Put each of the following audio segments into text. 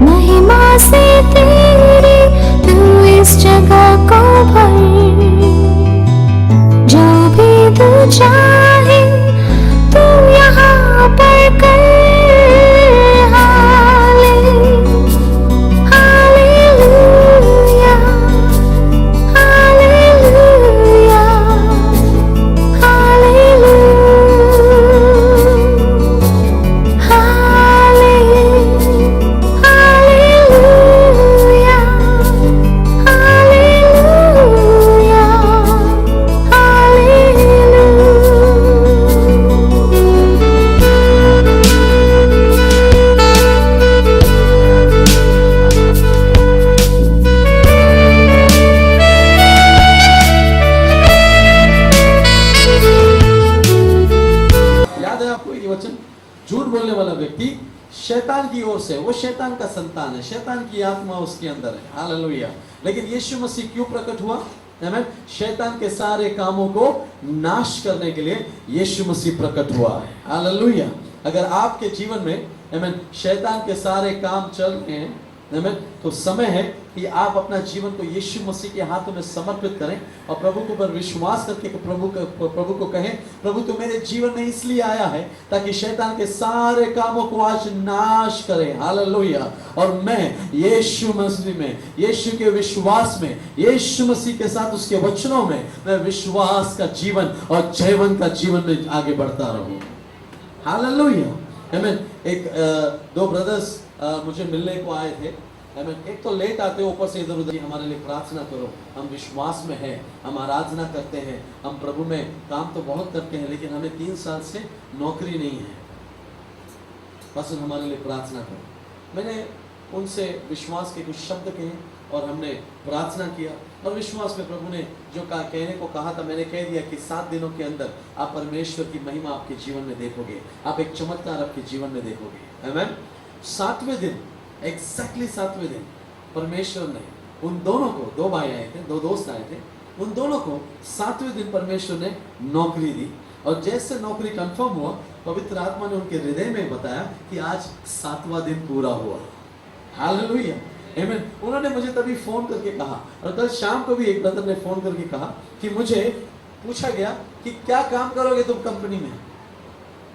महिमा से तेरी तू इस जगह को भर, जो भी तू चाहे तू यहाँ पर कर। Hallelujah, hallelujah, hallelujah, hallelujah, hallelujah, याद है आपको ये वचन? झूठ बोलने वाला व्यक्ति शैतान की ओर से, वो शैतान का संतान है, शैतान की आत्मा उसके अंदर है। हालेलुया। लेकिन यीशु मसीह क्यों प्रकट हुआ? आमीन। शैतान के सारे कामों को नाश करने के लिए यीशु मसीह प्रकट हुआ है। हालेलुया। अगर आपके जीवन में आमीन शैतान के सारे काम चल रहे हैं, आमीन, तो समय है कि आप अपना जीवन को यीशु मसीह के हाथों में समर्पित करें और प्रभु के ऊपर विश्वास करके प्रभु को कहें, प्रभु तो मेरे जीवन में इसलिए आया है ताकि शैतान के सारे कामों को आज नाश करे। हालेलुया। और मैं यीशु मसीह में, यीशु के विश्वास में, यीशु मसीह के साथ उसके वचनों में मैं विश्वास का जीवन और जयवन का जीवन में आगे बढ़ता रहूं। हालेलुया। आमीन। दो ब्रदर्स मुझे मिलने को आए थे। एक तो लेट आते ऊपर से इधर उधर, हमारे लिए प्रार्थना करो, हम विश्वास में हैं, हम आराधना करते हैं, हम प्रभु में काम तो बहुत करते हैं, लेकिन हमें 3 साल से नौकरी नहीं है, बस हमारे लिए प्रार्थना करो। मैंने उनसे विश्वास के कुछ शब्द कहे और हमने प्रार्थना किया और विश्वास में प्रभु ने जो कहने को कहा था, मैंने कह दिया कि 7 दिनों के अंदर आप परमेश्वर की महिमा आपके जीवन में देखोगे, आप एक चमत्कार आपके जीवन में देखोगे। आमीन। 7वें दिन, एग्जैक्टली 7वें दिन परमेश्वर ने उन दोनों को, 2 भाई आए थे, 2 दोस्त आए थे, उन दोनों को 7वें दिन परमेश्वर ने नौकरी दी। और जैसे नौकरी कंफर्म हुआ, पवित्र आत्मा ने उनके हृदय में बताया कि आज 7वां दिन पूरा हुआ। हालेलुया। आमीन। उन्होंने मुझे तभी फोन करके कहा, और कल शाम को भी एक ब्रदर ने फोन करके कहा कि मुझे पूछा गया कि क्या काम करोगे तुम कंपनी में।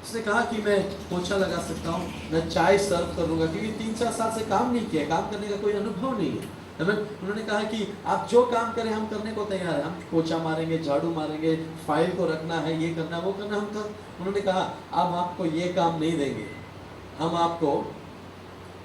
उसने कहा कि मैं पोछा लगा सकता हूँ, मैं चाय सर्व करूंगा, क्योंकि 3-4 साल से काम नहीं किया, काम करने का कोई अनुभव नहीं है। उन्होंने कहा कि आप जो काम करें हम करने को तैयार हैं, हम पोछा मारेंगे, झाड़ू मारेंगे, फाइल को रखना है, ये करना वो करना, हम कर। उन्होंने कहा अब आपको ये काम नहीं देंगे, हम आपको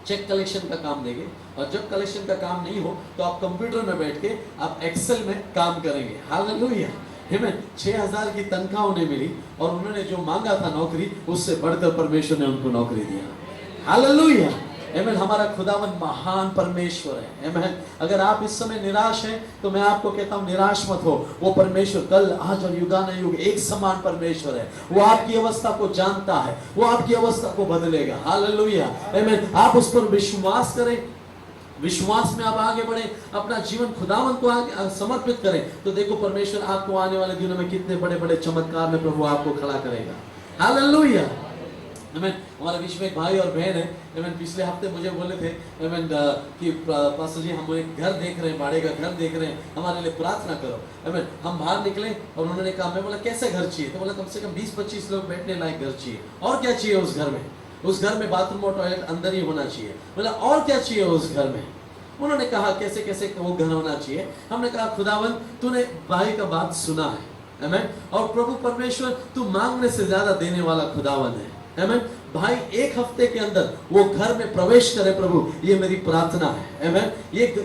चेक कलेक्शन का काम देंगे, और जब कलेक्शन का काम नहीं हो तो आप कंप्यूटर में बैठ के आप एक्सेल में काम करेंगे। हालेलुया। आमीन। 6,000 की तनख्वाह उन्हें मिली और उन्होंने जो मांगा था नौकरी, उससे बढ़कर परमेश्वर ने उनको नौकरी दिया। हालेलुया। आमीन। हमारा खुदावन महान परमेश्वर है। आमीन। अगर आप इस समय निराश हैं तो मैं आपको कहता हूं निराश मत हो, वो परमेश्वर कल आज और युगानुयुग एक समान परमेश्वर है। वो आपकी अवस्था को जानता है, वो आपकी अवस्था को बदलेगा। हालेलुया। आमीन। आप उस पर विश्वास करें, विश्वास में आप आगे बढ़े, अपना जीवन खुदावन को आगे समर्पित करें, तो देखो परमेश्वर आपको आने वाले दिनों में कितने बड़े बड़े चमत्कार में प्रभु आपको खड़ा करेगा। हालेलुया। आमीन। हमारे बीच में एक भाई और बहन है। आमीन। पिछले हफ्ते मुझे बोले थे आमीन कि पास्टर जी हम एक घर देख रहे हैं, भाड़े का घर देख रहे हैं, हमारे लिए प्रार्थना करो। आमीन। हम बाहर निकले और उन्होंने कहा, मैं बोला कैसे घर चाहिए? तो बोला कम से कम 20-25 लोग बैठने लायक घर चाहिए। और क्या चाहिए उस घर में? उस घर में बाथरूम और टॉयलेट अंदर ही होना चाहिए। बोला और क्या चाहिए उस घर में? उन्होंने कहा कैसे कैसे वो घर होना चाहिए। हमने कहा खुदावन तूने भाई का बात सुना है, आमीन, और प्रभु परमेश्वर तू मांगने से ज्यादा देने वाला खुदावन है। आमीन। भाई 1 हफ्ते के अंदर वो घर में प्रवेश करे प्रभु, ये मेरी प्रार्थना है। आमीन।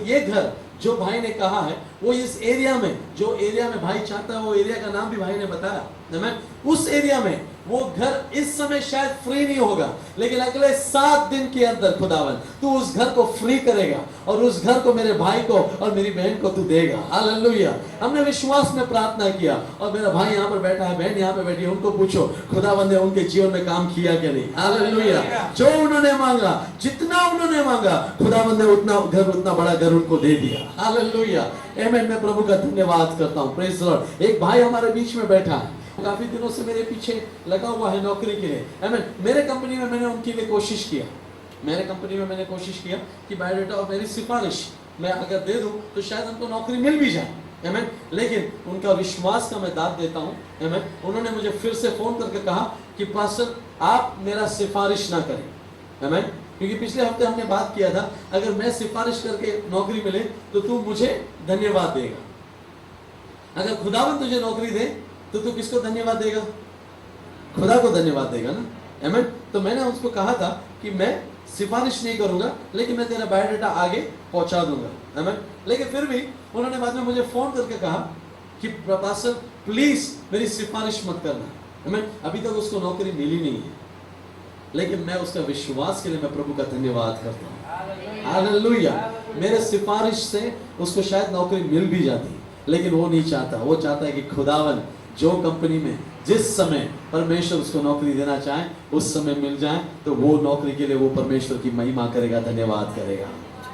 ये घर जो भाई ने कहा है वो इस एरिया में, जो एरिया में भाई चाहता है, वो एरिया का नाम भी भाई ने बताया। आमीन। उस एरिया में वो घर इस समय शायद फ्री नहीं होगा, लेकिन अगले 7 दिन के अंदर खुदावन तू उस घर को फ्री करेगा और उस घर को मेरे भाई को और मेरी बहन को तू देगा। हालेलुया। हमने विश्वास में प्रार्थना किया और मेरा भाई यहाँ पर बैठा है, बहन यहाँ पे बैठी है, उनको पूछो खुदावन ने उनके जीवन में काम किया कि नहीं। हालेलुया। जो उन्होंने मांगा, जितना उन्होंने मांगा, खुदावन ने उतना बड़ा घर उनको दे दिया। हालेलुया। आमीन। मैं प्रभु का धन्यवाद करता हूँ। Praise the Lord. एक भाई हमारे बीच में बैठा है, काफी दिनों से मेरे पीछे लगा हुआ है नौकरी के लिए। आमीन। मेरे कंपनी में मैंने उनके लिए कोशिश किया, मेरे कंपनी में मैंने कोशिश किया कि बायोडाटा और मेरी सिफारिश मैं अगर दे दूं तो शायद हमको नौकरी मिल भी जाए, आमीन। लेकिन उनका विश्वास का मैं दाद देता हूं, आमीन। उन्होंने मुझे फिर से फोन करके कहा कि पास्टर आप मेरा सिफारिश ना करें, आमीन, क्योंकि पिछले हफ्ते हमने बात किया था अगर मैं सिफारिश करके नौकरी मिले तो तू मुझे धन्यवाद देगा, अगर खुदावन तुझे नौकरी दे तो तू किसको धन्यवाद देगा? खुदा को धन्यवाद देगा ना, आमीन। तो मैंने उसको कहा था कि मैं सिफारिश नहीं करूंगा लेकिन मैं तेरा बायोडाटा आगे पहुंचा दूंगा, आमीन। लेकिन फिर भी उन्होंने बाद में मुझे फोन करके कहा कि पास्टर प्लीज मेरी सिफारिश मत करना, आमीन। अभी तक उसको नौकरी मिली नहीं है, लेकिन मैं उसका विश्वास के लिए मैं प्रभु का धन्यवाद करता हूँ, हालेलुया। मेरे सिफारिश से उसको शायद नौकरी मिल भी जाती, लेकिन वो नहीं चाहता। वो चाहता है कि खुदावन जो कंपनी में जिस समय परमेश्वर उसको नौकरी देना चाहे उस समय मिल जाए, तो वो नौकरी के लिए वो परमेश्वर की महिमा करेगा, धन्यवाद करेगा,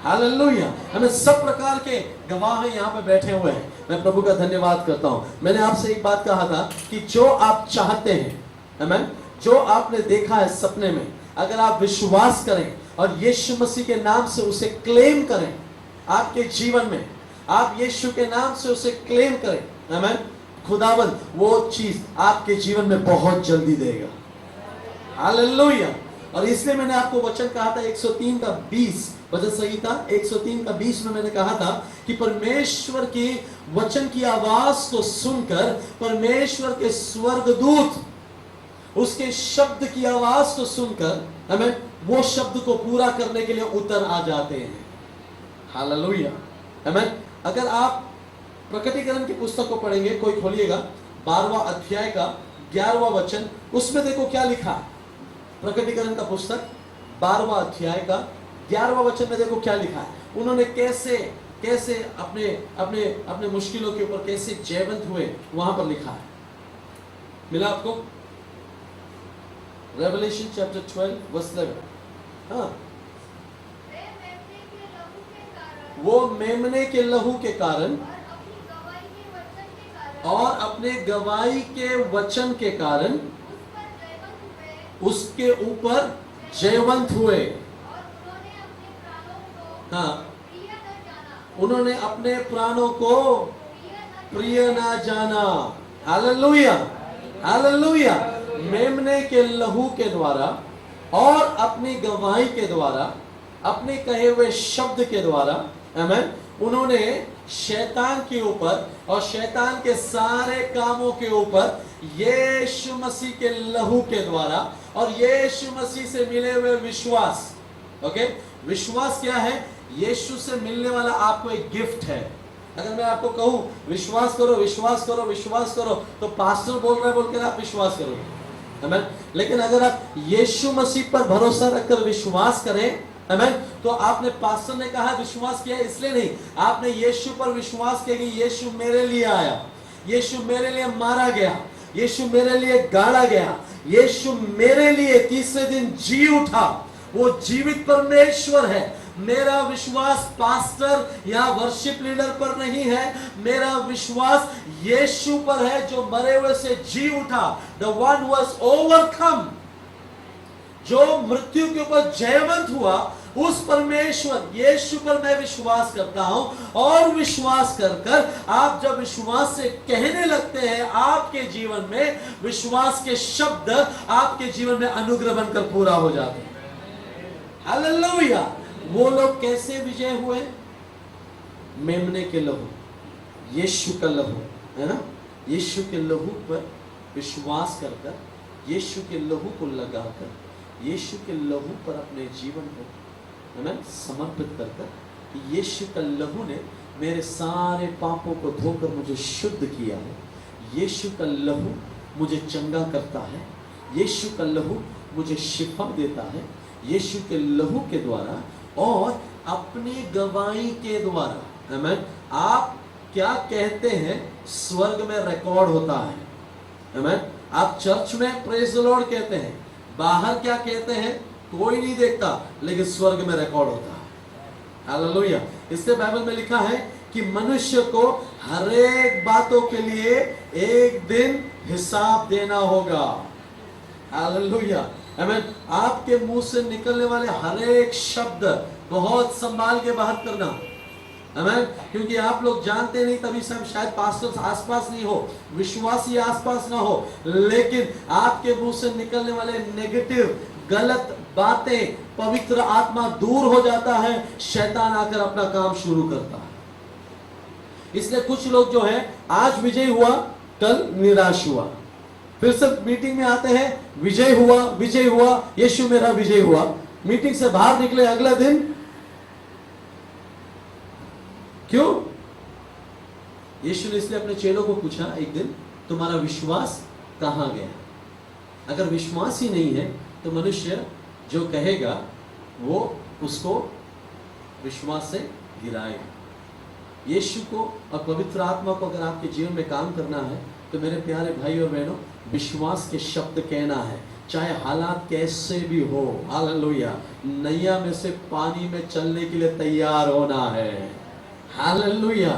हालेलुया। हमें सब प्रकार के गवाह यहाँ पे बैठे हुए हैं, मैं प्रभु का धन्यवाद करता हूँ। मैंने आपसे एक बात कहा था कि जो आप चाहते हैं, आमीन, जो आपने देखा है सपने में, अगर आप विश्वास करें और यीशु मसीह के नाम से उसे क्लेम करें आपके जीवन में, आप यीशु के नाम से उसे क्लेम करें, आमीन, खुदावन वो चीज आपके जीवन में बहुत जल्दी देगा, हालेलुया। और इसलिए मैंने आपको वचन कहा था 103 का 20, वचन सही था 103 का 20 में मैंने कहा था कि परमेश्वर की वचन की आवाज को सुनकर परमेश्वर के स्वर्गदूत उसके शब्द की आवाज को सुनकर हमें वो शब्द को पूरा करने के लिए उतर आ जाते हैं, हालेलुया, आमीन। अगर आप प्रकटीकरण की पुस्तक को पढ़ेंगे, कोई खोलिएगा 12वां अध्याय का 11वां वचन, उसमें देखो क्या लिखा। प्रकटीकरण का पुस्तक 12वां अध्याय का 11वां वचन में देखो क्या लिखा है। उन्होंने कैसे कैसे अपने अपने अपने मुश्किलों के ऊपर कैसे जयवंत हुए, वहां पर लिखा है। मिला आपको? Revelation chapter 12 verse 11। हाँ, वो मेमने के लहू के कारण और अपने गवाही के वचन के कारण उसके ऊपर जयवंत हुए। हाँ, उन्होंने अपने प्राणों को प्रिय ना जाना, हालेलुया, हालेलुया। मेमने के लहू के द्वारा और अपनी गवाही के द्वारा, अपने कहे हुए शब्द के द्वारा, आमीन, उन्होंने शैतान के ऊपर और शैतान के सारे कामों के ऊपर यीशु मसीह के लहू के द्वारा और यीशु मसीह से मिले हुए विश्वास, ओके, विश्वास क्या है? यीशु से मिलने वाला आपको एक गिफ्ट है। अगर मैं आपको कहूं विश्वास करो विश्वास करो विश्वास करो, तो पास्टर बोल रहा है बोलकर आप विश्वास करोगे, आमीन। लेकिन अगर आप यीशु मसीह पर भरोसा रखकर विश्वास करें, आमीन, तो आपने, पास्टर ने कहा विश्वास किया इसलिए नहीं, आपने यीशु पर विश्वास किया कि यीशु मेरे लिए आया, यीशु मेरे लिए मारा गया, यीशु मेरे लिए गाड़ा गया, यीशु मेरे लिए तीसरे दिन जी उठा, वो जीवित परमेश्वर है। मेरा विश्वास पास्टर या वर्शिप लीडर पर नहीं है, मेरा विश्वास यीशु पर है जो मरे हुए से जी उठा, the one who has overcome, जो मृत्यु के ऊपर जयवंत हुआ, उस परमेश्वर यीशु पर मैं विश्वास करता हूं। और विश्वास कर कर आप जब विश्वास से कहने लगते हैं, आपके जीवन में विश्वास के शब्द आपके जीवन में अनुग्रह बनकर पूरा हो जाते हैं, हालेलुया। वो लोग कैसे विजय हुए? मेमने के लहू, यीशु का लहू है ना, यीशु के लहू पर विश्वास कर कर, यीशु के लहू को लगाकर, यीशु के लहू पर अपने जीवन को समर्पित कर कर, यीशु का लहू ने मेरे सारे पापों को धोकर मुझे शुद्ध किया है, यीशु का लहू मुझे चंगा करता है, यीशु का लहू मुझे शिफा देता है, यीशु के लहू के द्वारा और अपनी गवाही के द्वारा, आमीन। आप क्या कहते हैं स्वर्ग में रिकॉर्ड होता है, आमीन। आप चर्च में प्रेज द लॉर्ड कहते हैं, बाहर क्या कहते हैं कोई नहीं देखता, लेकिन स्वर्ग में रिकॉर्ड होता है, हालेलुया। इससे बाइबल में लिखा है कि मनुष्य को हर एक बातों के लिए एक दिन हिसाब देना होगा, हालेलुया, आमीन। आपके मुंह से निकलने वाले हर एक शब्द बहुत संभाल के बाहर करना, आमीन। क्योंकि आप लोग जानते नहीं, तभी से हम शायद पास्टर्स आसपास नहीं हो, विश्वासी आसपास ना हो, लेकिन आपके मुंह से निकलने वाले नेगेटिव गलत बातें, पवित्र आत्मा दूर हो जाता है, शैतान आकर अपना काम शुरू करता है। इसलिए कुछ लोग जो है आज विजय हुआ, कल निराश हुआ, फिर से मीटिंग में आते हैं, विजय हुआ, विजय हुआ, यीशु मेरा विजय हुआ, मीटिंग से बाहर निकले अगला दिन क्यों? यीशु ने इसलिए अपने चेलों को पूछा एक दिन, तुम्हारा विश्वास कहां गया? अगर विश्वास ही नहीं है तो मनुष्य जो कहेगा वो उसको विश्वास से गिराएगा। यीशु को और पवित्र आत्मा को अगर आपके जीवन में काम करना है तो मेरे प्यारे भाई और बहनों, विश्वास के शब्द कहना है, चाहे हालात कैसे भी हो। हालेलुया। नैया में से पानी में चलने के लिए तैयार होना है। हालेलुया।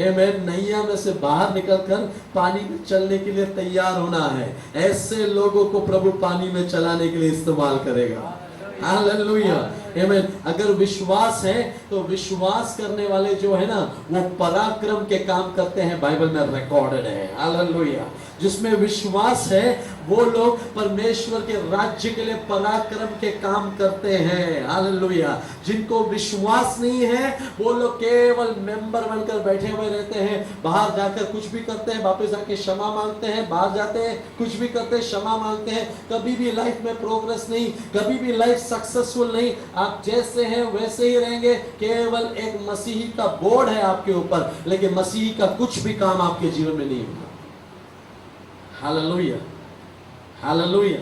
आमीन। नैया में से बाहर निकलकर पानी में चलने के लिए तैयार होना है। ऐसे लोगों को प्रभु पानी में चलाने के लिए इस्तेमाल करेगा। हालेलुया। आमीन। अगर विश्वास है तो विश्वास करने वाले जो है ना, वो पराक्रम के काम करते हैं, बाइबल में रिकॉर्डेड है। हालेलुया। जिसमें विश्वास है वो लोग परमेश्वर के राज्य के लिए पराक्रम के काम करते हैं। हालेलुया। जिनको विश्वास नहीं है वो लोग केवल मेंबर बनकर बैठे हुए रहते हैं, बाहर जाकर कुछ भी करते हैं, वापस आके क्षमा मांगते हैं, बाहर जाते हैं कुछ भी करते हैं, क्षमा मांगते हैं, कभी भी लाइफ में प्रोग्रेस नहीं, कभी भी लाइफ सक्सेसफुल नहीं। आप जैसे हैं वैसे ही रहेंगे, केवल एक मसीही का बोर्ड है आपके ऊपर, लेकिन मसीही का कुछ भी काम आपके जीवन में नहीं होगा। हालेलुया। हालेलुया।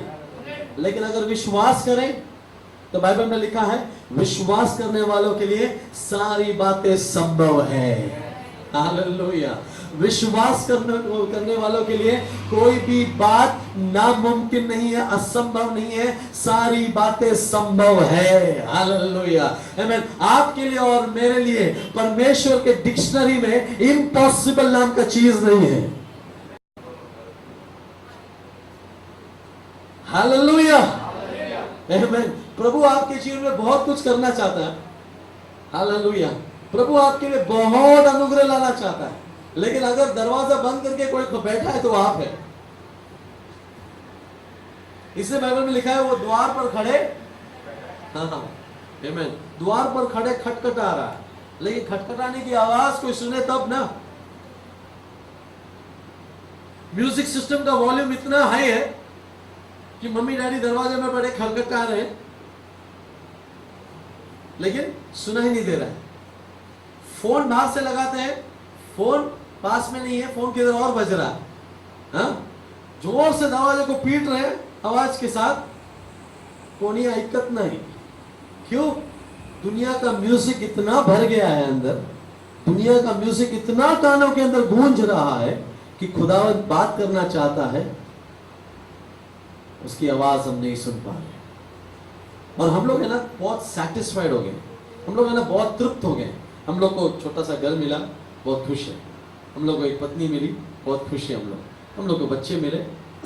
लेकिन अगर विश्वास करें तो बाइबल में लिखा है, विश्वास करने वालों के लिए सारी बातें संभव है। हालेलुया। विश्वास करने वालों के लिए कोई भी बात नामुमकिन नहीं है, असंभव नहीं है, सारी बातें संभव है। हालेलुया। आमीन। आपके लिए और मेरे लिए परमेश्वर के डिक्शनरी में इम्पॉसिबल नाम का चीज नहीं है। हालेलुया। आमीन। प्रभु आपके जीवन में बहुत कुछ करना चाहता है। हालेलुया। प्रभु आपके लिए बहुत अनुग्रह लाना चाहता है, लेकिन अगर दरवाजा बंद करके कोई बैठा है तो आप है। इसलिए बाइबल में लिखा है, वो द्वार पर खड़े, हाँ, आमीन, द्वार पर खड़े खटखटा रहा है, लेकिन खटखटाने की आवाज कोई सुने तब ना। म्यूजिक सिस्टम का वॉल्यूम इतना हाई है कि मम्मी डैडी दरवाजे में बड़े खटखटा रहे हैं, लेकिन सुना ही नहीं दे रहा है। फोन बाहर से लगाते हैं, फोन पास में नहीं है, फोन किधर और बज रहा है, हाँ? जोर से दरवाजे को पीट रहे हैं आवाज के साथ, कोनिया इक्कत नहीं। क्यों? दुनिया का म्यूजिक इतना भर गया है अंदर, दुनिया का म्यूजिक इतना कानों के अंदर गूंज रहा है कि खुदावंद बात करना चाहता है, उसकी आवाज हम नहीं सुन पा रहे। और हम लोग है ना बहुत सेटिस्फाइड हो गए, हम लोग है ना बहुत तृप्त हो गए। हम लोग को छोटा सा घर मिला, बहुत खुश है। हम लोग को एक पत्नी मिली, बहुत खुश है। हम लोग को बच्चे मिले,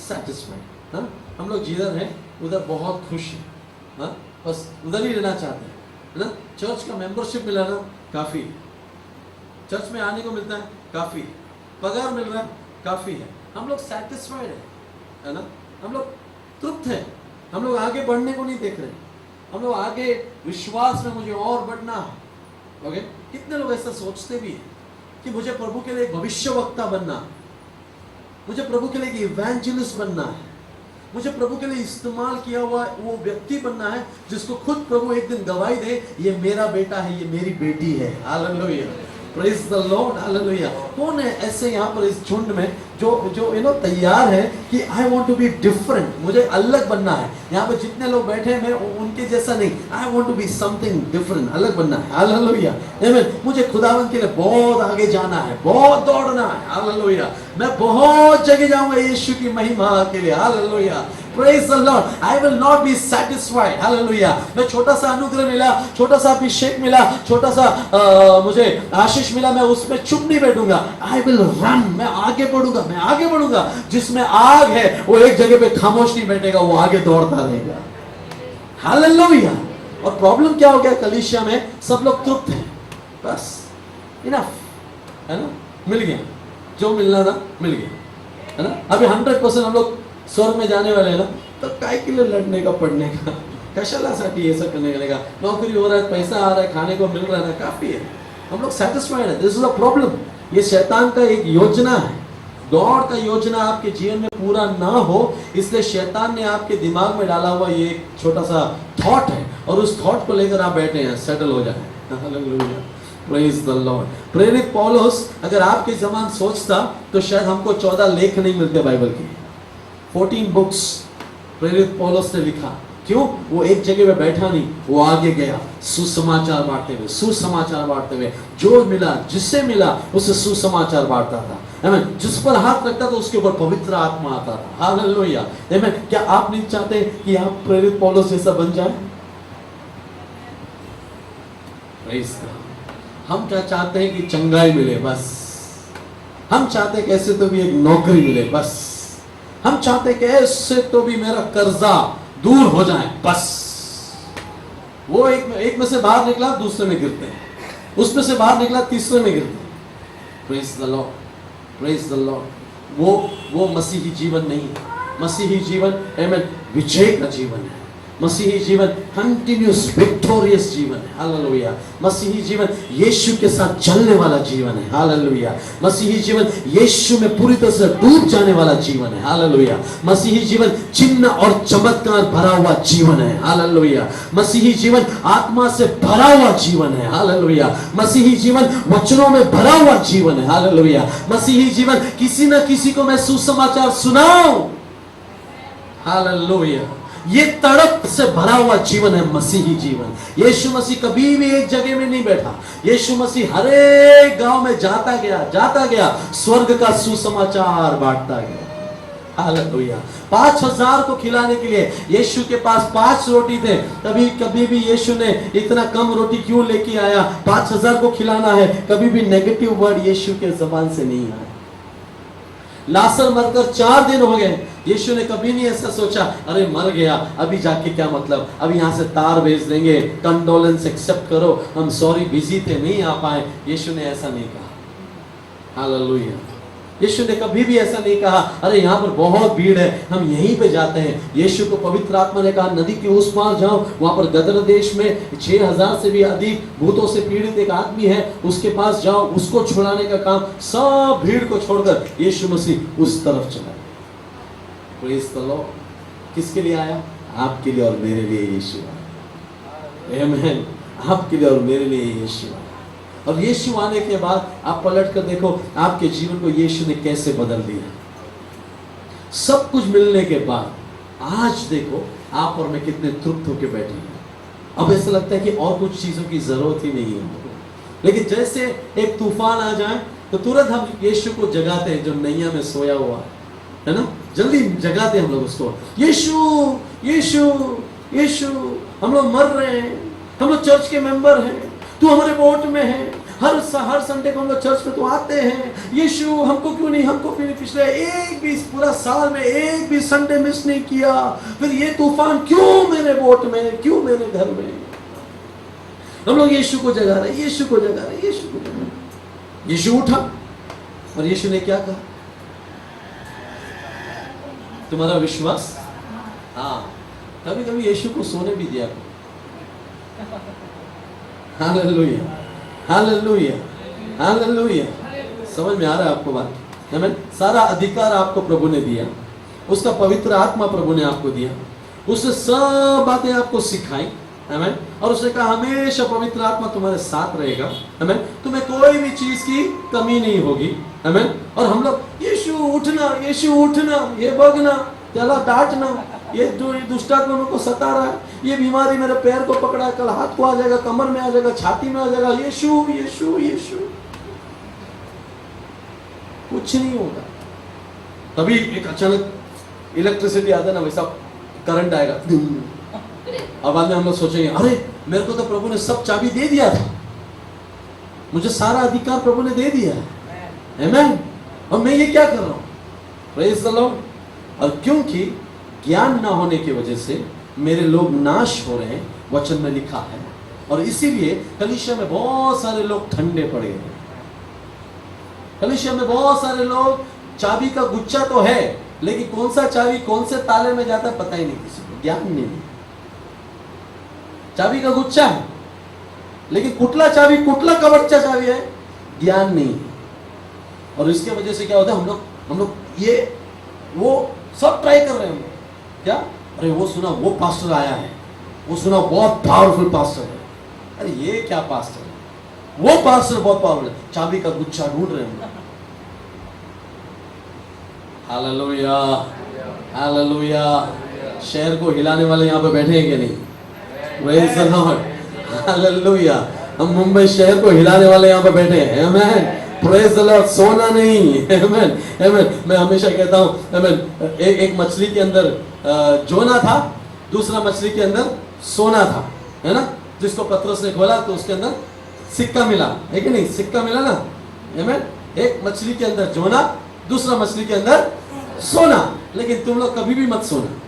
सेटिस्फाइड। हाँ, हम लोग जिधर हैं उधर बहुत खुश हैं। हाँ, बस उधर ही रहना चाहते हैं, है ना। चर्च का मेंबरशिप मिला ना, काफी। चर्च में आने को मिलता है, काफी। पगार मिल रहा है, काफी है। हम लोग सेटिस्फाइड है ना। हम लोग तृप्त है। हम लोग आगे बढ़ने को नहीं देख रहे, हम लोग आगे विश्वास में मुझे और बढ़ना है। ओके, कितने लोग ऐसा सोचते भी हैं कि मुझे प्रभु के लिए एक भविष्यवक्ता बनना है, मुझे प्रभु के लिए एक इवेंजलिस्ट बनना है, मुझे प्रभु के लिए इस्तेमाल किया हुआ वो व्यक्ति बनना है जिसको खुद प्रभु एक दिन गवाही दे, ये मेरा बेटा है, ये मेरी बेटी है। Hallelujah. Praise the Lord. Hallelujah. कौन है ऐसे यहाँ पर इस झुंड में जो तैयार है कि I want to be different, मुझे अलग बनना है। यहाँ पे जितने लोग बैठे हैं मैं उनके जैसा नहीं, I want to be something different, अलग बनना है। हालेलुया। आमीन। मुझे खुदावंद के लिए बहुत आगे जाना है, बहुत दौड़ना है। हालेलुया। मैं बहुत जगह जाऊंगा यीशु की महिमा के लिए। Hallelujah. Praise the Lord. I will not be satisfied. Hallelujah. मैं छोटा सा अनुग्रह मिला, छोटा सा अभिषेक मिला, छोटा सा मुझे आशीष मिला, मैं उसमें चुप नहीं बैठूंगा। I will run. मैं आगे बढ़ूंगा, मैं आगे बढ़ूंगा। जिसमें आग है वो एक जगह पे खामोश नहीं बैठेगा, वो आगे दौड़ता रहेगा। हालेलुया। और प्रॉब्लम क्या हो गया कलीसिया में, सब लोग तृप्त हैं, बस इनफ है ना, मिल गया जो मिलना था मिल गया, है ना। अभी 100% हम लोग स्वर्ग में जाने वाले हैं ना, तो काय के लिए लड़ने का, पढ़ने का, कशालासाठी ये सब करने का, नौकरी हो रहा है, पैसा आ रहा है, खाने को मिल रहा है ना, काफी है, हम लोग सेटिस्फाइड है। This is a problem. ये शैतान का एक योजना है, गॉड का योजना आपके जीवन में पूरा ना हो, इसलिए शैतान ने आपके दिमाग में डाला हुआ ये एक छोटा सा थॉट है, और उस थॉट को लेकर आप बैठे हैं, सेटल हो जाए। Hallelujah, praise the Lord. प्रेरित पौलुस अगर आपके जमान सोचता तो शायद हमको 14 लेख नहीं मिलते बाइबल के, 14 बुक्स प्रेरित पौलुस ने लिखा। क्यों? वो एक जगह पे बैठा नहीं, वो आगे गया सुसमाचार बांटते हुए, सुसमाचार बांटते हुए, जो मिला जिससे मिला उससे सुसमाचार बांटता था। आमीन। जिस पर हाथ रखता था उसके ऊपर पवित्र आत्मा आता था। हालेलुया। आमीन। क्या आप नहीं चाहते कि आप प्रेरित पौलुस जैसा बन जाए? हम क्या चाहते हैं कि चंगाई मिले, बस। हम चाहते हैं कैसे तो भी एक नौकरी मिले, बस। हम चाहते हैं कैसे तो भी मेरा कर्जा दूर हो जाए, बस। वो एक में से बाहर निकला दूसरे में गिरते हैं, उसमें से बाहर निकला तीसरे में गिरते हैं। Praise the Lord, praise the Lord. वो मसीही जीवन नहीं है। मसीही जीवन आमीन विजय का जीवन है। मसीही जीवन कंटिन्यूस विक्टोरियस जीवन है। हालेलुया। मसीही जीवन यीशु के साथ चलने वाला जीवन है। हालेलुया। मसीही जीवन यीशु में पूरी तरह से डूब जाने वाला जीवन है। हालेलुया। मसीही जीवन चिन्ह और चमत्कार भरा हुआ जीवन है। हालेलुया। मसीही जीवन आत्मा से भरा हुआ जीवन है। हालेलुया। मसीही जीवन वचनों में भरा हुआ जीवन है। हालेलुया। मसीही जीवन किसी न किसी को मैं सुसमाचार सुनाऊं। हालेलुया। ये तड़प से भरा हुआ जीवन है मसीही जीवन। यीशु मसीह कभी भी एक जगह में नहीं बैठा। यीशु मसीह हर एक गांव में जाता गया, स्वर्ग का सुसमाचार बांटता गया। हालेलुया। 5000 को खिलाने के लिए यीशु के पास 5 रोटी थे। कभी भी यीशु ने इतना कम रोटी क्यों लेके आया? 5000 को खिलाना है। कभी भी नेगेटिव वर्ड यीशु के जबान से नहीं आया। लाजर मरकर 4 दिन हो गए, यीशु ने कभी नहीं ऐसा सोचा अरे मर गया अभी जाके क्या मतलब, अभी यहाँ से तार भेज देंगे, कंडोलेंस एक्सेप्ट करो, हम सॉरी बिजी थे नहीं आ पाए। यीशु ने ऐसा नहीं कहा। हालेलुया। यीशु ने कभी भी ऐसा नहीं कहा अरे यहाँ पर बहुत भीड़ है हम यहीं पे जाते हैं। यीशु को पवित्र आत्मा ने कहा नदी के उस पार जाओ, वहां पर गदर देश में 6000 से भी अधिक भूतों से पीड़ित एक आदमी है, उसके पास जाओ, उसको छुड़ाने का काम। सब भीड़ को छोड़कर यीशु मसीह उस तरफ चला। Praise the Lord. किसके लिए आया? आपके लिए और मेरे लिए यीशु आया। आमीन। आपके लिए और मेरे लिए यीशु आया। और यीशु आने के बाद आप पलट कर देखो आपके जीवन को यीशु ने कैसे बदल दिया। सब कुछ मिलने के बाद आज देखो आप और मैं कितने तृप्त होकर बैठे हैं। अब ऐसा लगता है कि और कुछ चीजों की जरूरत ही नहीं है। लेकिन जैसे एक तूफान आ जाए तो तुरंत हम यीशु को जगाते हैं जो नैया में सोया हुआ है ना, जल्दी जगाते हैं हम लोग उसको। यीशु यीशु यीशु, हम लोग मर रहे हैं, हम लोग चर्च के मेंबर हैं, तू हमारे बोट में है, हर संडे को हम लोग चर्च में तो आते हैं। यीशु हमको क्यों नहीं पिछले एक भी पूरा साल में एक भी संडे मिस नहीं किया, फिर ये तूफान क्यों मेरे बोट में, क्यों मेरे घर में? हम लोग यीशु को जगा रहे, यीशु को जगा रहे, यीशु को जगा रहे। यीशु उठा और यीशु ने क्या कहा? तुम्हारा विश्वास, हाँ, कभी कभी यीशु को सोने भी दिया। Hallelujah, hallelujah, hallelujah. समझ में आ रहा है आपको बात? आमीन। सारा अधिकार आपको प्रभु ने दिया, उसका पवित्र आत्मा प्रभु ने आपको दिया, उसने सब बातें आपको सिखाई। आमीन। और उसने कहा हमेशा पवित्र आत्मा तुम्हारे साथ रहेगा। आमीन। तुम्हें कोई भी चीज की कमी नहीं होगी। आमीन। और हम लोग यीशु उठना, यीशु उठना, ये भगना, चला डांटना, ये दुष्टात्मा को सता रहा है, ये बीमारी मेरे पैर को पकड़ा है, कल हाथ को आ जाएगा, कमर में आ जाएगा, छाती में आ जाएगा, यीशु यीशु यीशु। कुछ नहीं होगा। तभी एक अचानक इलेक्ट्रिसिटी आता है ना, वैसा करंट आएगा। अब बाद में हम लोग सोचेंगे अरे मेरे को तो प्रभु ने सब चाबी दे दिया था, मुझे सारा अधिकार प्रभु ने दे दिया है। आमीन। और मैं ये क्या कर रहा हूं? Praise the Lord. और क्योंकि ज्ञान ना होने की वजह से मेरे लोग नाश हो रहे हैं, वचन में लिखा है। और इसीलिए कलीसिया में बहुत सारे लोग ठंडे पड़े हैं। कलीसिया में बहुत सारे लोग, चाबी का गुच्छा तो है, लेकिन कौन सा चाबी कौन से ताले में जाता है पता ही नहीं, किसी को ज्ञान नहीं। चाबी का गुच्छा है, लेकिन कुटला चाबी, कुटला कवच्चा चाबी है, ज्ञान नहीं। और इसके वजह से क्या होता है, हम लोग ये वो सब ट्राई कर रहे हैं। क्या? अरे वो सुना वो पास्टर आया है, वो सुना बहुत पावरफुल पास्टर है। अरे ये क्या पास्टर है, वो पास्टर बहुत पावरफुल है। चाबी का गुच्छा ढूंढ रहे हैं। Hallelujah, hallelujah. शहर को हिलाने वाले यहाँ पे बैठे हैं कि नहीं? Praise the Lord, hallelujah. हम मुंबई शहर को हिलाने वाले यहाँ पे बैठे हैं। आमेन, प्रेज़ द लॉर्ड। सोना नहीं, आमेन, आमेन। मैं हमेशा कहता हूँ, आमेन, एक मछली के अंदर जोना था, दूसरा मछली के अंदर सोना था, है ना? जिसको पतरस ने खोला तो उसके अंदर सिक्का मिला, है कि नहीं? सिक्का मिला ना, आमेन। एक मछली के अंदर जोना, दूसरा मछली के अंदर सोना। लेकिन तुम लोग कभी भी मत सोना।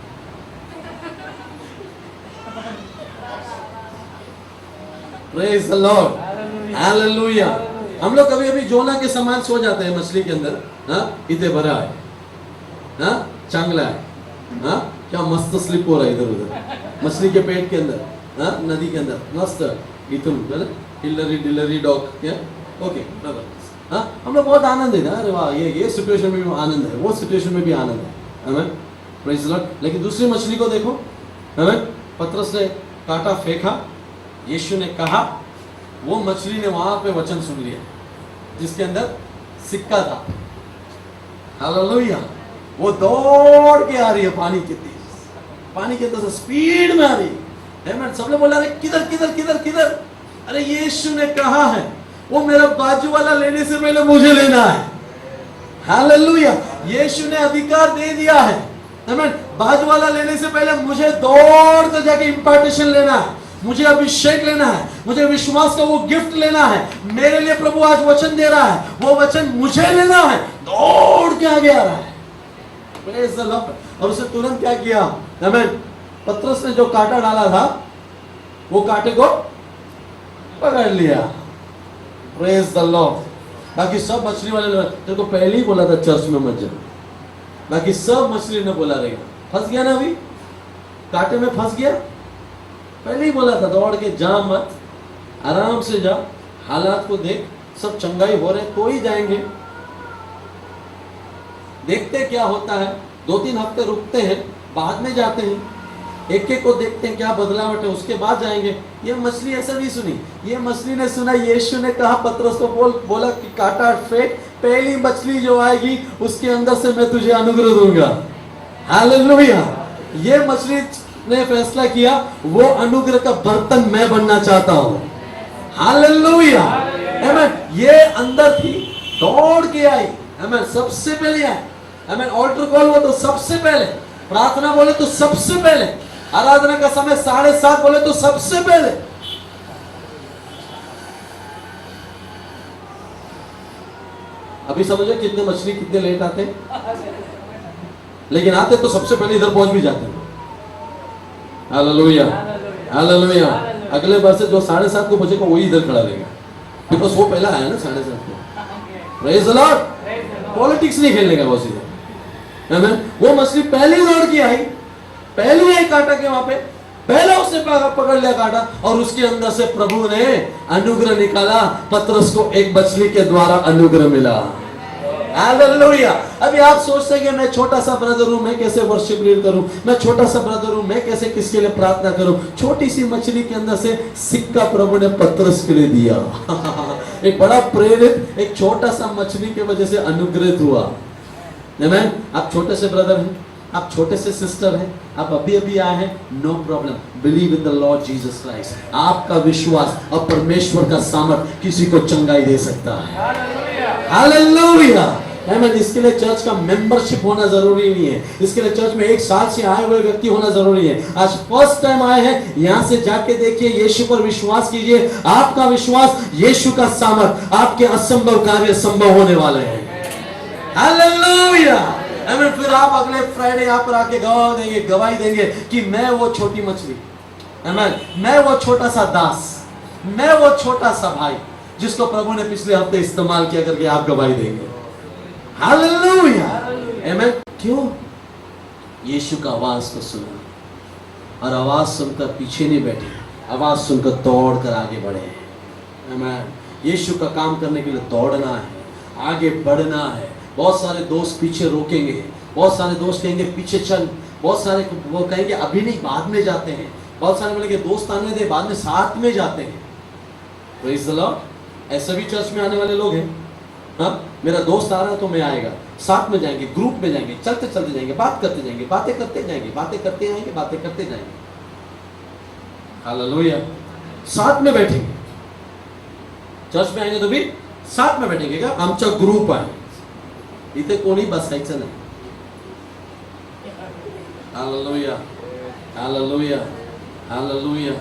Praise the Lord, hallelujah. हम लोग कभी कभी जोना के समान सो जाते हैं मछली के अंदर। हाँ, इतने भरा है, हाँ, चांगला है, हाँ, क्या मस्त स्लिप हो रहा है इधर उधर मछली के पेट के अंदर, हाँ, नदी के अंदर मस्त इतुन हिलरी डिलरी डॉग, क्या? ओके, हाँ, हम लोग बहुत आनंद है ना। अरे वाह, ये सिचुएशन में भी आनंद है, वो सिचुएशन में भी आनंद है, हमें। Praise the Lord. लेकिन दूसरी मछली को देखो, हमें, पतरस ने कांटा फेंका, यीशु ने कहा, वो मछली ने वहां पे वचन सुन लिया जिसके अंदर सिक्का था। हालेलुया। वो दौड़ के आ रही है पानी के तेज, पानी के अंदर से स्पीड में आ रही है। सब लोग बोला, अरे किधर किधर किधर किधर? अरे यीशु ने कहा है, वो मेरा बाजू वाला लेने से पहले मुझे लेना है। हालेलुया। यीशु ने अधिकार दे दिया है, आमीन। बाजू वाला लेने से पहले मुझे दौड़ कर जाके इंपार्टेशन लेना है, मुझे अभिषेक लेना है, मुझे विश्वास का वो गिफ्ट लेना है। मेरे लिए प्रभु आज वचन दे रहा है, वो वचन मुझे लेना है। दौड़ के आगे आ रहा है, प्रेज़ द लॉर्ड। और उसने तुरंत क्या किया, आमीन। पतरस ने जो कांटा डाला था, वो कांटे को पकड़ लिया, प्रेज़ द लॉर्ड। बाकी सब मछली वाले तेरे को पहले ही बोला था चर्च में मत जा। बाकी सब मछली ने बोला रहेगा, फंस गया ना, अभी कांटे में फंस गया। पहले ही बोला था, दौड़ के जा मत, आराम से जा, हालात को देख, सब चंगाई हो रहे तो ही जाएंगे, देखते क्या होता है। 2-3 हफ्ते रुकते हैं, बाद में जाते हैं, एक एक को देखते हैं क्या बदलावट है, उसके बाद जाएंगे। ये मछली ऐसा नहीं सुनी, ये मछली ने सुना यीशु ने कहा पतरस को बोला कि कांटा फेंक, पहली मछली जो आएगी उसके अंदर से मैं तुझे अनुग्रह दूंगा। हालेलुया। ये मछली ने फैसला किया, वो अनुग्रह का बर्तन मैं बनना चाहता हूं। हालेलुया, आमीन। ये अंदर थी, दौड़ के आई, आमीन, सबसे पहले आई, आमीन। ऑल्टर कॉल हुआ तो सबसे पहले, प्रार्थना बोले तो सबसे पहले, आराधना का समय 7:30 बोले तो सबसे पहले। अभी समझो कितने मछली कितने लेट आते हैं, लेकिन आते तो सबसे पहले इधर पहुंच भी जाते हैं। Hallelujah, hallelujah. अगले बार से जो 7:30 को बचेगा वही इधर खड़ा रहेगा, बिकॉज वो पहला आया ना 7:30 को। Praise the Lord. पॉलिटिक्स नहीं खेलने का बॉस इधर, आमीन। वो मछली पहले ही दौड़ के आई, पहले ही कांटा के वहां पे, पहले उसने पकड़ लिया कांटा, और उसके अंदर से प्रभु ने अनुग्रह निकाला। पतरस को एक मछली के द्वारा अनुग्रह मिला। हालेलुया। अभी आप सोचते हैं कि मैं छोटा सा ब्रदर हूं, मैं कैसे वर्शिप लीड करूं, मैं छोटा सा ब्रदर हूं, मैं कैसे किसके लिए प्रार्थना करूं। छोटी सी मछली के अंदर से सिक्का प्रभु ने पतरस के लिए दिया। एक बड़ा प्रेरित, एक छोटा सा मछली के वजह से अनुग्रहित हुआ। आमीन। आप छोटे से ब्रदर हैं, आप छोटे से सिस्टर हैं, आप अभी अभी आए हैं, no problem, believe in the Lord Jesus Christ. आपका विश्वास और परमेश्वर का सामर्थ किसी को चंगाई दे सकता है। हालेलुया, आमीन। इसके लिए चर्च का मेंबरशिप होना जरूरी नहीं है, इसके लिए चर्च में 1 साल से आए हुए व्यक्ति होना जरूरी है। आज फर्स्ट टाइम आए हैं, यहां से जाके देखिए, यीशु पर विश्वास कीजिए। आपका विश्वास, यीशु का सामर्थ, आपके असंभव कार्य संभव होने वाले हैं। हालेलुया, आमीन। फिर आप अगले फ्राइडे यहाँ पर आके गवाही देंगे कि मैं वो छोटी मछली, आमीन, मैं वो छोटा सा दास, मैं वो छोटा सा भाई जिसको प्रभु ने पिछले हफ्ते इस्तेमाल किया करके आप गवाही देंगे। हालेलुया, आमीन। क्यों? यीशु का आवाज को सुना और आवाज सुनकर पीछे नहीं बैठे, आवाज सुनकर दौड़ कर आगे बढ़े। आमीन। यीशु का काम करने के लिए दौड़ना है, आगे बढ़ना है। बहुत सारे दोस्त पीछे रोकेंगे, बहुत सारे दोस्त कहेंगे पीछे चल, बहुत सारे वो कहेंगे अभी नहीं बाद में जाते हैं, बहुत सारे बोलेंगे दोस्त आने दे बाद में साथ में जाते हैं। Praise the Lord. ऐसे भी चर्च में आने वाले लोग हैं, हाँ मेरा दोस्त आ रहा है तो मैं आएगा, साथ में जाएंगे, ग्रुप में जाएंगे, चलते चलते जाएंगे, बात करते जाएंगे, बातें करते जाएंगे, बातें करते आएंगे, बातें करते जाएंगे। हालेलुया। साथ में बैठेंगे, चर्च में आएंगे तो भी साथ में बैठेंगे का आमचा ग्रुप आहे, इथे कोणी बसायचं नाही। Hallelujah, hallelujah, hallelujah.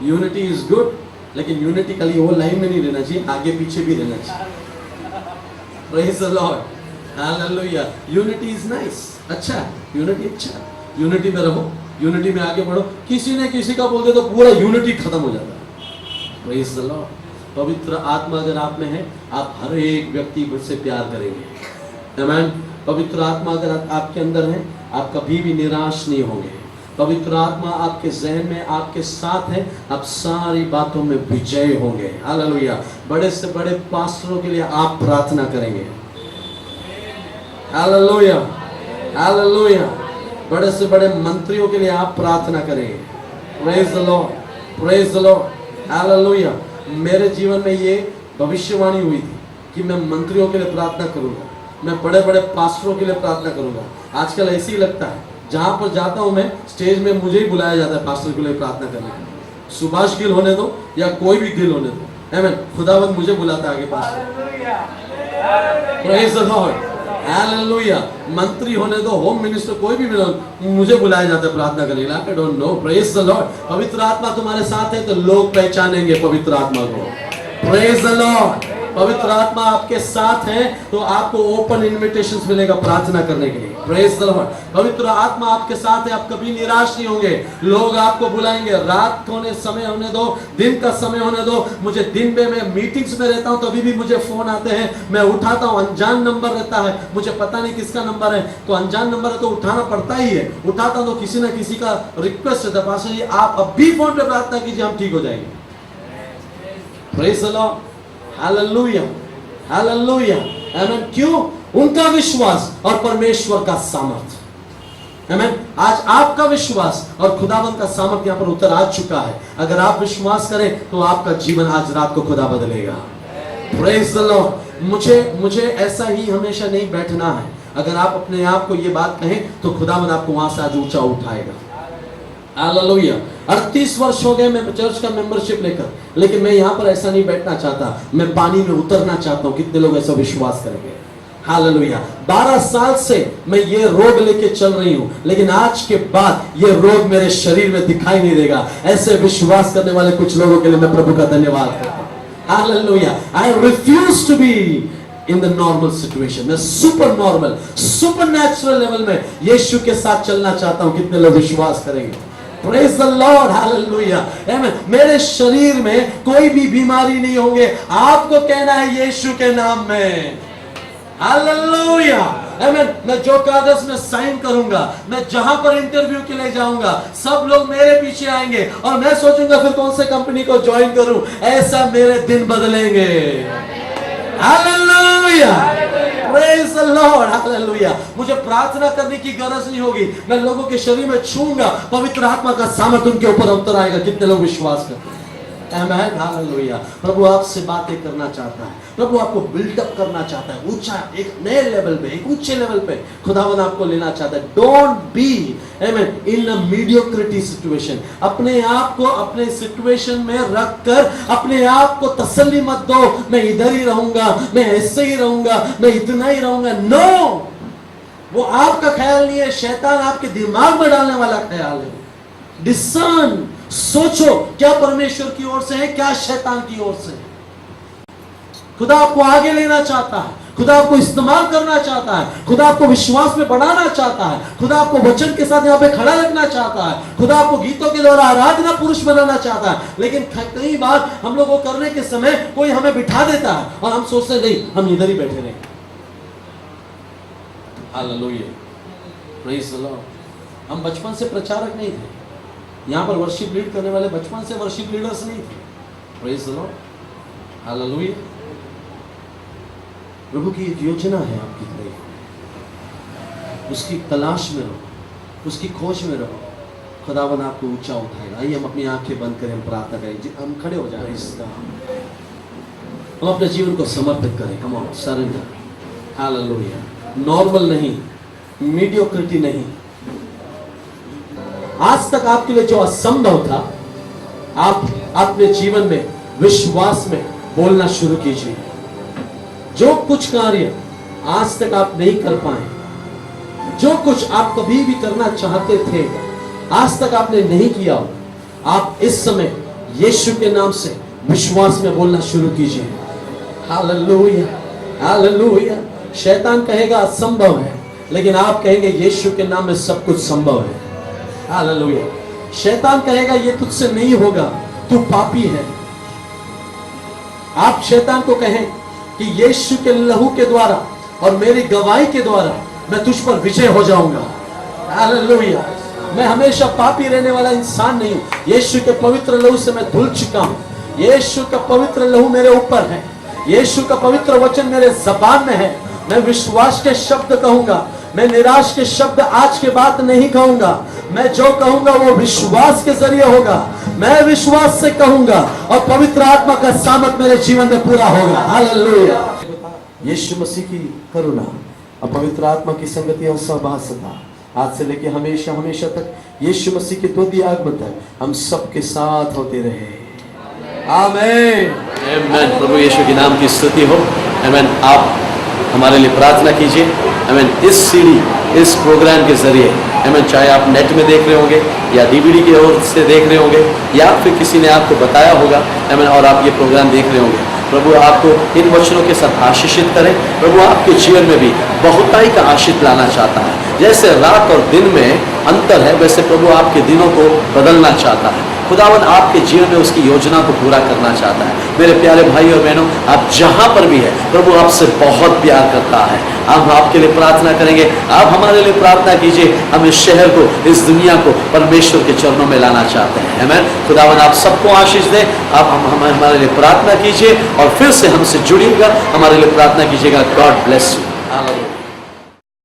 Unity is good, लेकिन यूनिटी खाली वो लाइन में नहीं रहना चाहिए, आगे पीछे भी रहना चाहिए। Praise the Lord, hallelujah. Unity is nice, अच्छा, यूनिटी अच्छा, यूनिटी में रहो, यूनिटी में आगे बढ़ो। किसी ने किसी का बोल दे तो पूरा यूनिटी खत्म हो जाता है। Praise the Lord. पवित्र आत्मा अगर आप में है, आप हर एक व्यक्ति से प्यार करेंगे। आमीन। पवित्र आत्मा अगर आपके अंदर है, आप कभी भी निराश नहीं होंगे। पवित्र आत्मा आपके जहन में आपके साथ है, आप सारी बातों में विजय होंगे। हालेलुया। बड़े से बड़े पास्टरों के लिए आप प्रार्थना करेंगे। Hallelujah, hallelujah. बड़े से बड़े मंत्रियों के लिए आप प्रार्थना करेंगे। Praise the Lord, praise the Lord, hallelujah. मेरे जीवन में ये भविष्यवाणी हुई थी कि मैं मंत्रियों के लिए प्रार्थना करूंगा, मैं बड़े बड़े पास्टरों के लिए प्रार्थना करूंगा। आजकल ऐसे ही लगता है, जहां पर जाता हूं मैं, स्टेज में मुझे ही बुलाया जाता है पास्टर के लिए प्रार्थना करने के लिए। सुभाष गिल होने दो या कोई भी गिल होने दो, आमीन, खुदावंद मुझे बुलाता है आगे pastor. Praise the Lord, hallelujah. मंत्री होने दो, होम मिनिस्टर, कोई भी मुझे बुलाया जाता है प्रार्थना करने के लिए। I don't know. Praise the Lord. पवित्र आत्मा तुम्हारे साथ है तो लोग पहचानेंगे पवित्र आत्मा को। Praise the Lord. पवित्र आत्मा आपके साथ है तो आपको ओपन इनविटेशंस मिलेगा प्रार्थना करने के लिए। Praise the Lord. पवित्र आत्मा आपके साथ है, आप कभी निराश नहीं होंगे। लोग आपको बुलाएंगे, रात होने समय होने दो, दिन का समय होने दो। मुझे दिन में मैं मीटिंग्स में रहता हूं, तभी भी मुझे फोन आते हैं, मैं उठाता हूं। अनजान नंबर रहता है, मुझे पता नहीं किसका नंबर है, तो अनजान नंबर है तो उठाना पड़ता ही है। उठाता तो किसी ना किसी का रिक्वेस्ट रहता है, पास्टर जी आप अभी फोन पे प्रार्थना कीजिए, हम ठीक हो जाएंगे। Praise the Lord, hallelujah, hallelujah, आमीन। क्यों? उनका विश्वास और परमेश्वर का सामर्थ। आमीन। आज आपका विश्वास और खुदावंद का सामर्थ यहाँ पर उतर आ चुका है। अगर आप विश्वास करें तो आपका जीवन आज रात को खुदा बदलेगा। Praise the Lord. मुझे ऐसा ही हमेशा नहीं बैठना है। अगर आप अपने आप को ये बात कहें तो खुदावंद आपको वहां से आज ऊंचा उठाएगा। हालेलुया। 38 वर्ष हो गए मैं चर्च का मेंबरशिप लेकर, लेकिन मैं यहाँ पर ऐसा नहीं बैठना चाहता, मैं पानी में उतरना चाहता हूँ। कितने लोग ऐसा विश्वास करेंगे? हालेलुया। 12 साल से मैं ये रोग लेके चल रही हूँ, लेकिन आज के बाद ये रोग मेरे शरीर में दिखाई नहीं देगा। ऐसे विश्वास करने वाले कुछ लोगों के लिए मैं प्रभु का धन्यवाद करता हूँ। Hallelujah. I refuse to be in the normal situation. मैं super normal, supernatural level में यीशु के साथ चलना चाहता हूँ। कितने लोग विश्वास करेंगे? प्रेज द लॉर्ड, हालेलुया, आमीन। मेरे शरीर में कोई भी बीमारी नहीं होंगे। आपको कहना है यीशु के नाम में, हालेलुया, आमीन। मैं जो कागज में साइन करूंगा, मैं जहां पर इंटरव्यू के लिए जाऊंगा, सब लोग मेरे पीछे आएंगे और मैं सोचूंगा फिर कौन से कंपनी को ज्वाइन करूं। ऐसा मेरे दिन बदलेंगे। Hallelujah, praise the Lord, hallelujah. मुझे प्रार्थना करने की गरज नहीं होगी, मैं लोगों के शरीर में छूंगा, पवित्र आत्मा का सामर्थ उनके ऊपर उतर आएगा। कितने लोग विश्वास करते हैं? आमीन, हालेलुया। प्रभु आपसे बातें करना चाहता है, प्रभु आपको बिल्डअप करना चाहता है, ऊंचा एक नए लेवल पे, एक ऊंचे लेवल पे खुदावन आपको लेना चाहता है। डोंट बी आमीन इन अ मीडियोक्रिटी सिचुएशन। अपने आप को अपने सिचुएशन में रखकर अपने आप को तसल्ली मत दो, मैं इधर ही रहूंगा, मैं ऐसे ही रहूंगा, मैं इतना ही रहूंगा। नो, वो आपका ख्याल नहीं है, शैतान आपके दिमाग में डालने वाला ख्याल है। डिसर्न, सोचो क्या परमेश्वर की ओर से है, क्या शैतान की ओर से है। खुदा आपको आगे लेना चाहता है, खुदा आपको इस्तेमाल करना चाहता है, खुदा आपको विश्वास में बढ़ाना चाहता है, खुदा आपको वचन के साथ यहाँ पे खड़ा रखना चाहता है, खुदा आपको गीतों के द्वारा आराधना पुरुष बनाना चाहता है। लेकिन कई बार हम लोग वो करने के समय कोई हमें बिठा देता है और हम सोचते नहीं, हम इधर ही बैठे रहे। Hallelujah, praise the Lord. हम बचपन से प्रचारक नहीं थे, यहाँ पर वर्शिप लीड करने वाले बचपन से वर्शिप लीडर्स नहीं थे। Praise the Lord, hallelujah. प्रभु की एक योजना है आपकी लिए, उसकी तलाश में रहो, उसकी खोज में रहो, खुदावन आपको ऊंचा उठाएगा। आइए हम अपनी आंखें बंद करें, हम प्रार्थना करें, हम खड़े हो जाएं, हम अपने जीवन को समर्पित करें। Come on, surrender. Hallelujah. Normal नहीं, मीडियोक्रिटी नहीं। आज तक आपके लिए जो असंभव था, आप अपने जीवन में विश्वास में बोलना शुरू कीजिए। जो कुछ कार्य आज तक आप नहीं कर पाए, जो कुछ आप कभी भी करना चाहते थे, आज तक आपने नहीं किया, आप इस समय यीशु के नाम से विश्वास में बोलना शुरू कीजिए। Hallelujah, hallelujah. शैतान कहेगा असंभव है, लेकिन आप कहेंगे यीशु के नाम में सब कुछ संभव है। हालेलुया। शैतान कहेगा ये तुझसे नहीं होगा, तू पापी है। आप शैतान को कहें कि यीशु के लहू के द्वारा और मेरी गवाही के द्वारा मैं तुझ पर विजय हो जाऊंगा। हालेलुया। मैं हमेशा पापी रहने वाला इंसान नहीं हूं, यीशु के पवित्र लहू से मैं धुल चुका हूं। यीशु का पवित्र लहू मेरे ऊपर है, यीशु का पवित्र वचन मेरे ज़बान में है। मैं विश्वास के शब्द कहूंगा, मैं निराश के शब्द आज के बाद नहीं कहूंगा। मैं जो कहूंगा वो विश्वास के जरिए होगा। मैं विश्वास से कहूंगा और पवित्र आत्मा का सामर्थ मेरे जीवन में पूरा होगा। हालेलुया। यीशु मसीह की करुणा और पवित्र आत्मा की संगति और सहवासता आज से लेकर हमेशा हमेशा तक, यीशु मसीह के द्वितीय आगमन तक हम सबके साथ होते रहे। आमीन, आमीन। प्रभु यीशु के नाम की स्तुति हो। आमीन। आप हमारे लिए प्रार्थना कीजिए। आमीन। इस सीडी, इस प्रोग्राम के जरिए, आमीन, चाहे आप नेट में देख रहे होंगे या डीवीडी की ओर से देख रहे होंगे या फिर किसी ने आपको बताया होगा, आमीन, और आप ये प्रोग्राम देख रहे होंगे, प्रभु आपको इन वचनों के साथ आशीषित करें। प्रभु आपके जीवन में भी बहुताई का आशीष लाना चाहता है। जैसे रात और दिन में अंतर है, वैसे प्रभु आपके दिनों को बदलना चाहता है। खुदावन आपके जीवन में उसकी योजना को पूरा करना चाहता है। मेरे प्यारे भाई और बहनों, आप जहां पर भी है, प्रभु आपसे बहुत प्यार करता है। हम आपके लिए प्रार्थना करेंगे, आप हमारे लिए प्रार्थना कीजिए। हम इस शहर को, इस दुनिया को परमेश्वर के चरणों में लाना चाहते हैं। आमीन। खुदावन आप सबको आशीष दे। आप हमारे लिए प्रार्थना कीजिए और फिर से हमसे जुड़िएगा, हमारे लिए प्रार्थना कीजिएगा। God bless you. हालेलुया।